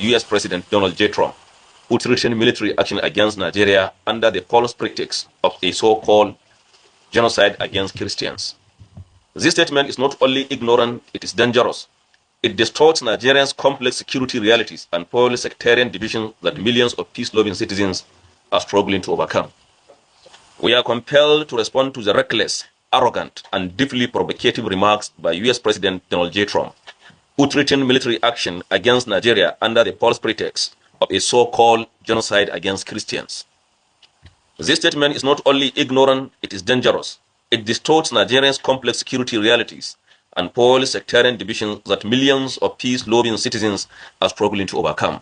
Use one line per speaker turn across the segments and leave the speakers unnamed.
US President Donald J. Trump, who threatened military action against Nigeria under the false pretext of a so-called genocide against Christians. This statement is not only ignorant, it is dangerous. It distorts Nigerians' complex security realities and fuels sectarian divisions that millions of peace-loving citizens are struggling to overcome. We are compelled to respond to the reckless, arrogant, and deeply provocative remarks by US President Donald J. Trump, who threatened military action against Nigeria under the false pretext of a so-called genocide against Christians. This statement is not only ignorant, it is dangerous. It distorts Nigerians' complex security realities and fuels sectarian divisions that millions of peace-loving citizens are struggling to overcome.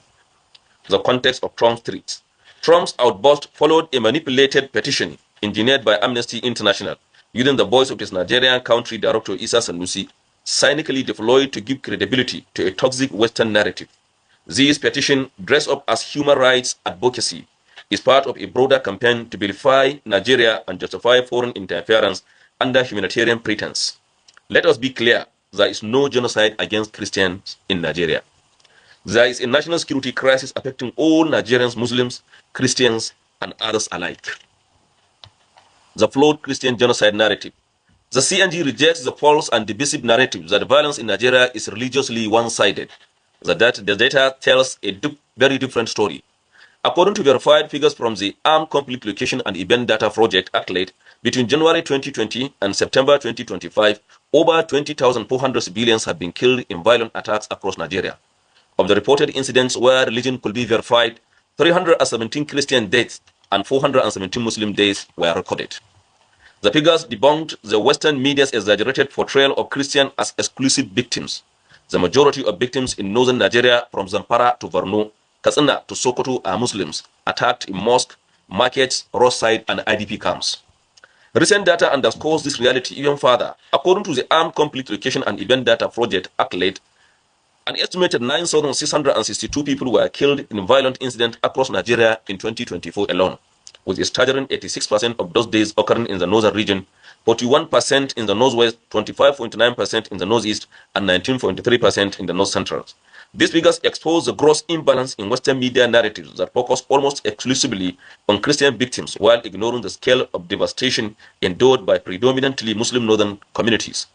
The context of Trump's threats. Trump's outburst followed a manipulated petition engineered by Amnesty International using the voice of his Nigerian country director Isa Sanusi, cynically deployed to give credibility to a toxic Western narrative. This petition, dressed up as human rights advocacy, is part of a broader campaign to vilify Nigeria and justify foreign interference under humanitarian pretense. Let us be clear, there is no genocide against Christians in Nigeria. There is a national security crisis affecting all Nigerians, Muslims, Christians, and others alike. The flawed Christian genocide narrative. The CNG rejects the false and divisive narrative that violence in Nigeria is religiously one-sided. The data tells a very different story. According to verified figures from the Armed Conflict Location and Event Data Project ACLED, between January 2020 and September 2025, over 20,400 civilians have been killed in violent attacks across Nigeria. Of the reported incidents where religion could be verified, 317 Christian deaths and 417 Muslim deaths were recorded. The figures debunked the Western media's exaggerated portrayal of Christians as exclusive victims. The majority of victims in northern Nigeria, from Zamfara to Borno, Katsina to Sokoto, are Muslims, attacked in mosques, markets, roadside, and IDP camps. Recent data underscores this reality even further. According to the Armed Conflict Location and Event Data Project ACLED, an estimated 9,662 people were killed in violent incidents across Nigeria in 2024 alone, with a staggering 86% of those days occurring in the northern region, 41% in the northwest, 25.9% in the northeast, and 19.3% in the north central. These figures expose the gross imbalance in Western media narratives that focus almost exclusively on Christian victims while ignoring the scale of devastation endured by predominantly Muslim northern communities.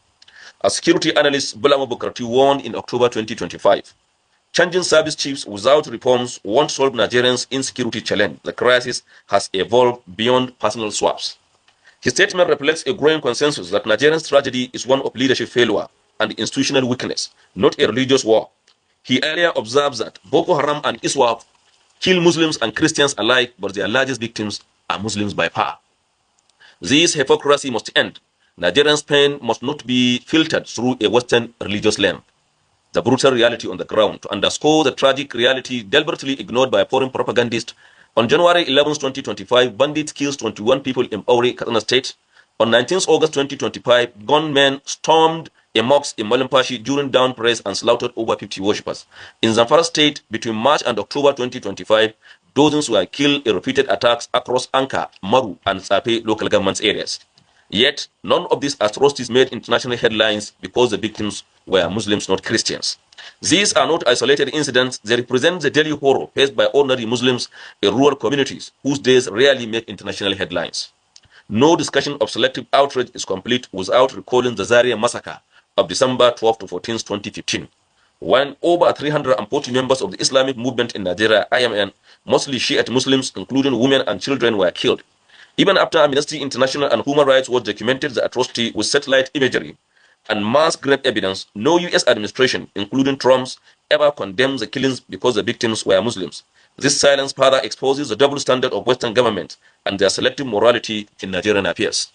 As security analyst Bulama Bukarti warned in October 2025, changing service chiefs without reforms won't solve Nigerians' insecurity challenge. The crisis has evolved beyond personal swaps. His statement reflects a growing consensus that Nigerians' tragedy is one of leadership failure and institutional weakness, not a religious war. He earlier observes that Boko Haram and ISWAP kill Muslims and Christians alike, but their largest victims are Muslims by far. This hypocrisy must end. Nigerians' pain must not be filtered through a Western religious lens. The brutal reality on the ground. To underscore the tragic reality deliberately ignored by foreign propagandists, on January 11, 2025, bandits killed 21 people in Aure, Katsina State. On 19 August 2025, gunmen stormed a mosque in Malampashi during dawn prayers and slaughtered over 50 worshippers. In Zamfara State, between March and October 2025, dozens were killed in repeated attacks across Anka, Maru, and Sape local government areas. Yet, none of these atrocities made international headlines because the victims were Muslims, not Christians. These are not isolated incidents. They represent the daily horror faced by ordinary Muslims in rural communities whose days rarely make international headlines. No discussion of selective outrage is complete without recalling the Zaria massacre of December 12 to 14, 2015, when over 340 members of the Islamic movement in Nigeria, IMN, mostly Shiite Muslims, including women and children, were killed. Even after Amnesty International and Human Rights Watch documented the atrocity with satellite imagery and mass grave evidence, no U.S. administration, including Trump's, ever condemned the killings because the victims were Muslims. This silence further exposes the double standard of Western governments and their selective morality in Nigerian affairs.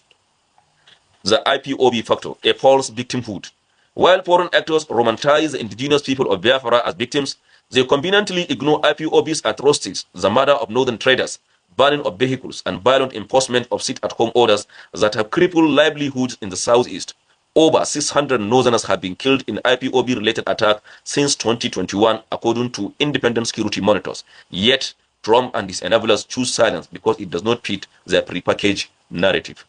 The IPOB factor, a false victimhood. While foreign actors romanticize the indigenous people of Biafra as victims, they conveniently ignore IPOB's atrocities, the murder of northern traders, burning of vehicles, and violent enforcement of sit-at-home orders that have crippled livelihoods in the southeast. Over 600 northerners have been killed in IPOB-related attacks since 2021, according to independent security monitors. Yet, Trump and his enablers choose silence because it does not fit their prepackaged narrative.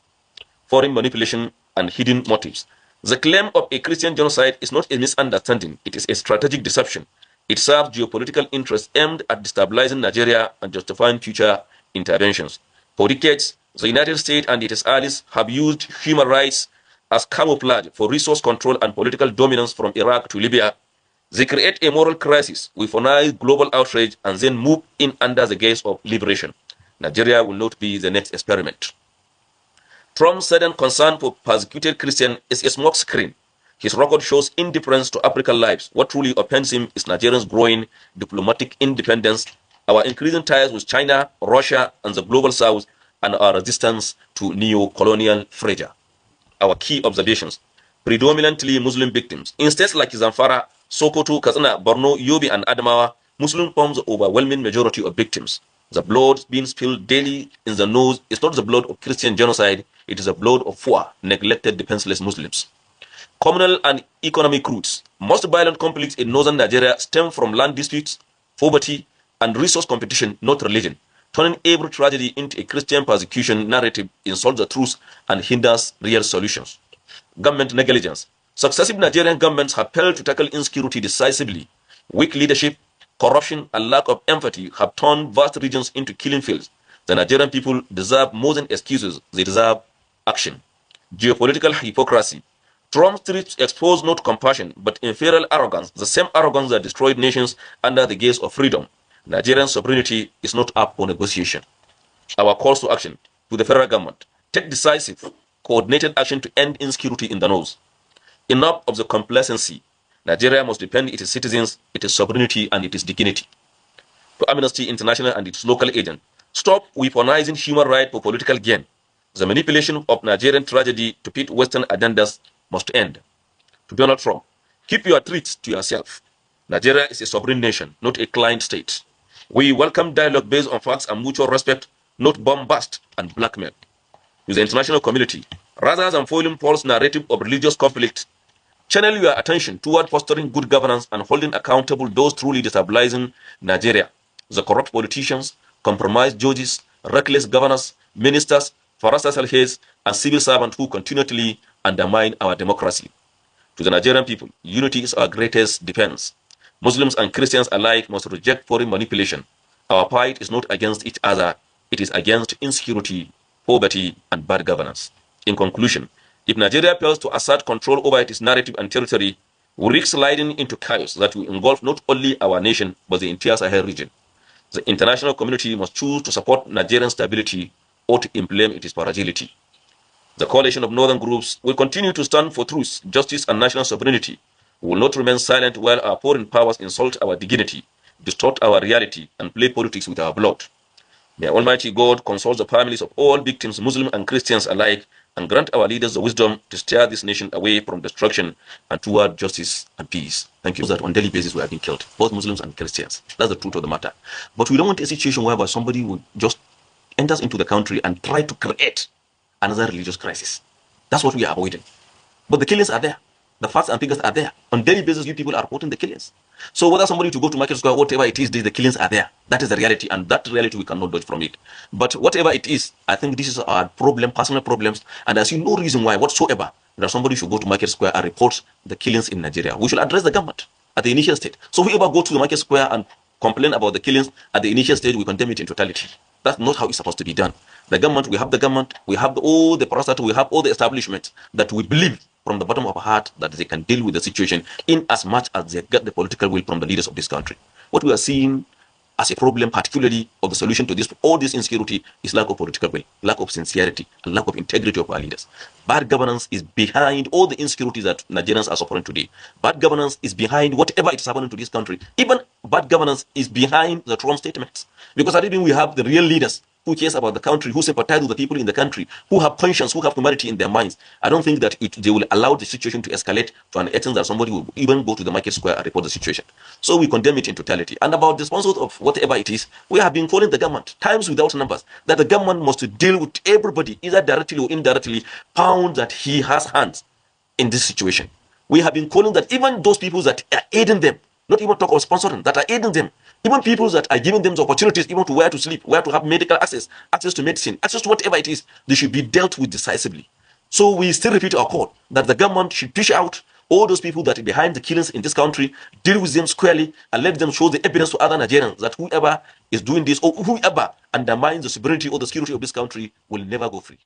Foreign manipulation and hidden motives. The claim of a Christian genocide is not a misunderstanding. It is a strategic deception. It serves geopolitical interests aimed at destabilizing Nigeria and justifying future interventions. For decades, the United States and its allies have used human rights as camouflage for resource control and political dominance from Iraq to Libya. They create a moral crisis, weaponize global outrage, and then move in under the guise of liberation. Nigeria will not be the next experiment. Trump's sudden concern for persecuted Christians is a smokescreen. His record shows indifference to African lives. What truly offends him is Nigeria's growing diplomatic independence, our increasing ties with China, Russia, and the global south, and our resistance to neo-colonial pressure. Our key observations: predominantly Muslim victims. In states like Zamfara, Sokoto, Katsina, Borno, Yobe, and Adamawa, Muslim forms the overwhelming majority of victims. The blood being spilled daily in the nose is not the blood of Christian genocide, it is the blood of poor, neglected, defenseless Muslims. Communal and economic roots. Most violent conflicts in northern Nigeria stem from land disputes, poverty, and resource competition, not religion. Turning every tragedy into a Christian persecution narrative insults the truth and hinders real solutions. Government negligence. Successive Nigerian governments have failed to tackle insecurity decisively. Weak leadership, corruption, and lack of empathy have turned vast regions into killing fields. The Nigerian people deserve more than excuses, they deserve action. Geopolitical hypocrisy. Trump's trips expose not compassion, but imperial arrogance, the same arrogance that destroyed nations under the gaze of freedom. Nigerian sovereignty is not up for negotiation. Our calls to action to the federal government: take decisive, coordinated action to end insecurity in the north. Enough of the complacency. Nigeria must defend its citizens, its sovereignty, and its dignity. To Amnesty International and its local agents: stop weaponizing human rights for political gain. The manipulation of Nigerian tragedy to fit Western agendas must end. To Donald Trump: keep your threats to yourself. Nigeria is a sovereign nation, not a client state. We welcome dialogue based on facts and mutual respect, not bombast and blackmail. To the international community: rather than foiling false narrative of religious conflict, channel your attention toward fostering good governance and holding accountable those truly destabilizing Nigeria. The corrupt politicians, compromised judges, reckless governors, ministers, farasas al-Hayes, and civil servants who continually undermine our democracy. To the Nigerian people: unity is our greatest defense. Muslims and Christians alike must reject foreign manipulation. Our fight is not against each other, it is against insecurity, poverty, and bad governance. In conclusion, if Nigeria fails to assert control over its narrative and territory, we risk sliding into chaos that will engulf not only our nation, but the entire Sahel region. The international community must choose to support Nigerian stability or to inflame its fragility. The coalition of northern groups will continue to stand for truth, justice, and national sovereignty. We will not remain silent while our foreign powers insult our dignity, distort our reality, and play politics with our blood. May Almighty God console the families of all victims, Muslims and Christians alike, and grant our leaders the wisdom to steer this nation away from destruction and toward justice and peace. Thank you. That on a daily basis we are being killed, both Muslims and Christians. That's the truth of the matter. But we don't want a situation whereby somebody will just enters into the country and try to create another religious crisis. That's what we are avoiding. But the killings are there. The facts and figures are there. On a daily basis, you people are reporting the killings. So whether somebody to go to Market Square, whatever it is, the killings are there. That is the reality, and that reality we cannot dodge from it. But whatever it is, I think this is our problem, personal problems, and I see no reason why whatsoever that somebody should go to Market Square and report the killings in Nigeria. We should address the government at the initial stage. So whoever go to the Market Square and complain about the killings at the initial stage, we condemn it in totality. That's not how it's supposed to be done. The government, we have all the parastatals, we have all the establishments that we believe from the bottom of our heart that they can deal with the situation in as much as they get the political will from the leaders of this country. What we are seeing as a problem, particularly of the solution to this, all this insecurity, is lack of political will, lack of sincerity, and lack of integrity of our leaders. Bad governance is behind all the insecurities that Nigerians are suffering today. Bad governance is behind whatever is happening to this country. Even bad governance is behind the Trump statements. Because I think we have the real leaders who cares about the country, who sympathize with the people in the country, who have conscience, who have humanity in their minds. I don't think that they will allow the situation to escalate to an extent that somebody will even go to the Market Square and report the situation. So we condemn it in totality. And about the sponsors of whatever it is, we have been calling the government, times without numbers, that the government must deal with everybody, either directly or indirectly, found that he has hands in this situation. We have been calling that even those people that are aiding them, not even talk of sponsoring, that are aiding them, even people that are giving them the opportunities, even to where to sleep, where to have medical access, access to medicine, access to whatever it is, they should be dealt with decisively. So we still repeat our call that the government should push out All those people that are behind the killings in this country, deal with them squarely and let them show the evidence to other Nigerians that whoever is doing this or whoever undermines the sovereignty or the security of this country will never go free.